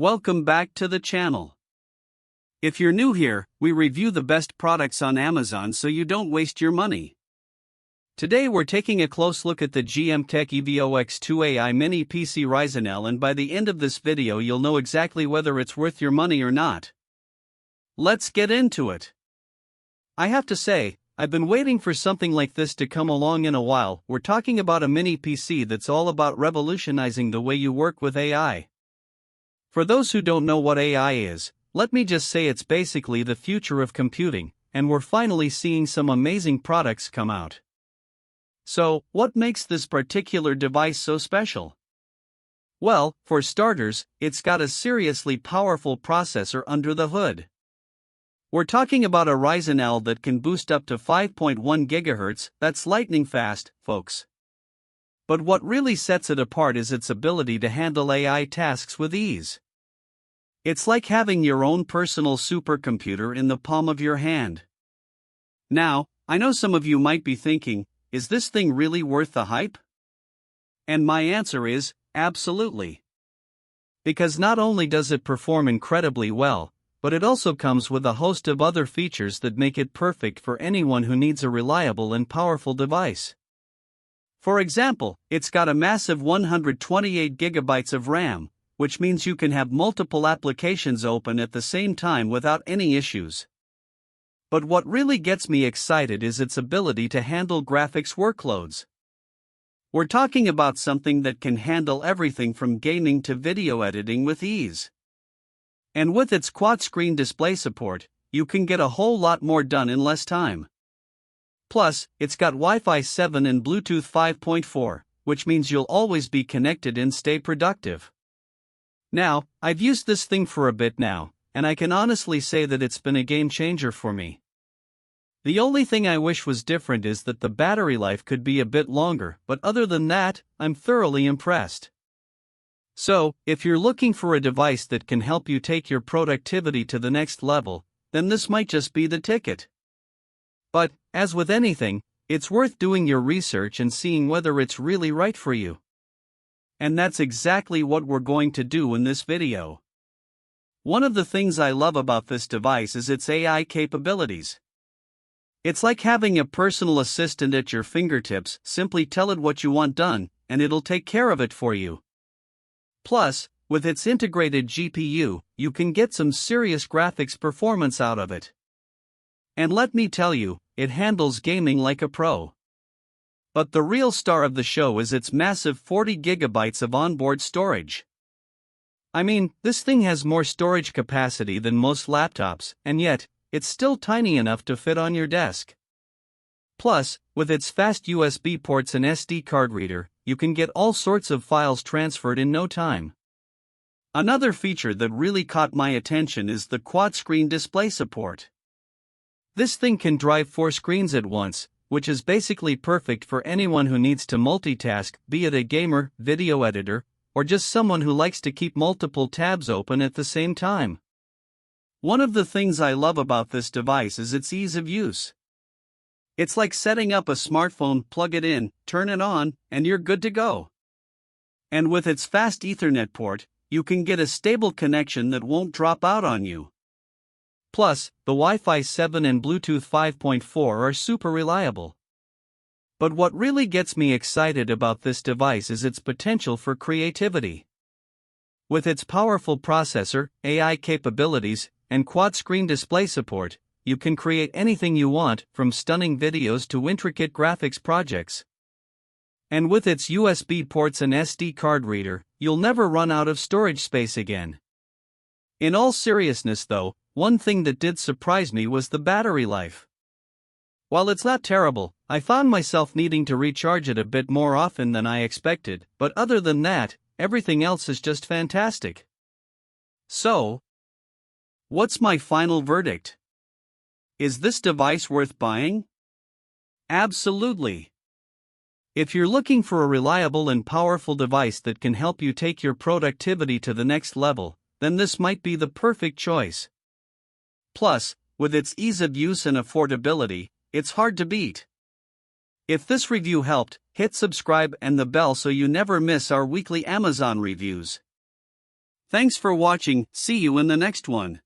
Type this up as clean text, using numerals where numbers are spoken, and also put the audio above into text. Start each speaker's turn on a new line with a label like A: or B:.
A: Welcome back to the channel. If you're new here, we review the best products on Amazon so you don't waste your money. Today we're taking a close look at the GMKtec EVO-X2 AI Mini PC Ryzen L, and by the end of this video you'll know exactly whether it's worth your money or not. Let's get into it. I have to say, I've been waiting for something like this to come along in a while. We're talking about a mini PC that's all about revolutionizing the way you work with AI. For those who don't know what AI is, let me just say it's basically the future of computing, and we're finally seeing some amazing products come out. So, what makes this particular device so special? Well, for starters, it's got a seriously powerful processor under the hood. We're talking about a Ryzen L that can boost up to 5.1 GHz, that's lightning fast, folks. But what really sets it apart is its ability to handle AI tasks with ease. It's like having your own personal supercomputer in the palm of your hand. Now, I know some of you might be thinking, is this thing really worth the hype? And my answer is, absolutely. Because not only does it perform incredibly well, but it also comes with a host of other features that make it perfect for anyone who needs a reliable and powerful device. For example, it's got a massive 128 GB of RAM, which means you can have multiple applications open at the same time without any issues. But what really gets me excited is its ability to handle graphics workloads. We're talking about something that can handle everything from gaming to video editing with ease. And with its quad-screen display support, you can get a whole lot more done in less time. Plus, it's got Wi-Fi 7 and Bluetooth 5.4, which means you'll always be connected and stay productive. Now, I've used this thing for a bit now, and I can honestly say that it's been a game changer for me. The only thing I wish was different is that the battery life could be a bit longer, but other than that, I'm thoroughly impressed. So, if you're looking for a device that can help you take your productivity to the next level, then this might just be the ticket. But, as with anything, it's worth doing your research and seeing whether it's really right for you. And that's exactly what we're going to do in this video. One of the things I love about this device is its AI capabilities. It's like having a personal assistant at your fingertips. Simply tell it what you want done, and it'll take care of it for you. Plus, with its integrated GPU, you can get some serious graphics performance out of it. And let me tell you, it handles gaming like a pro. But the real star of the show is its massive 40 GB of onboard storage. I mean, this thing has more storage capacity than most laptops, and yet, it's still tiny enough to fit on your desk. Plus, with its fast USB ports and SD card reader, you can get all sorts of files transferred in no time. Another feature that really caught my attention is the quad-screen display support. This thing can drive 4 screens at once, which is basically perfect for anyone who needs to multitask, be it a gamer, video editor, or just someone who likes to keep multiple tabs open at the same time. One of the things I love about this device is its ease of use. It's like setting up a smartphone, plug it in, turn it on, and you're good to go. And with its fast Ethernet port, you can get a stable connection that won't drop out on you. Plus, the Wi-Fi 7 and Bluetooth 5.4 are super reliable. But what really gets me excited about this device is its potential for creativity. With its powerful processor, AI capabilities, and quad-screen display support, you can create anything you want, from stunning videos to intricate graphics projects. And with its USB ports and SD card reader, you'll never run out of storage space again. In all seriousness though, one thing that did surprise me was the battery life. While it's not terrible, I found myself needing to recharge it a bit more often than I expected, but other than that, everything else is just fantastic. So, what's my final verdict? Is this device worth buying? Absolutely. If you're looking for a reliable and powerful device that can help you take your productivity to the next level, then this might be the perfect choice. Plus, with its ease of use and affordability, it's hard to beat. If this review helped, hit subscribe and the bell so you never miss our weekly Amazon reviews. Thanks for watching, see you in the next one.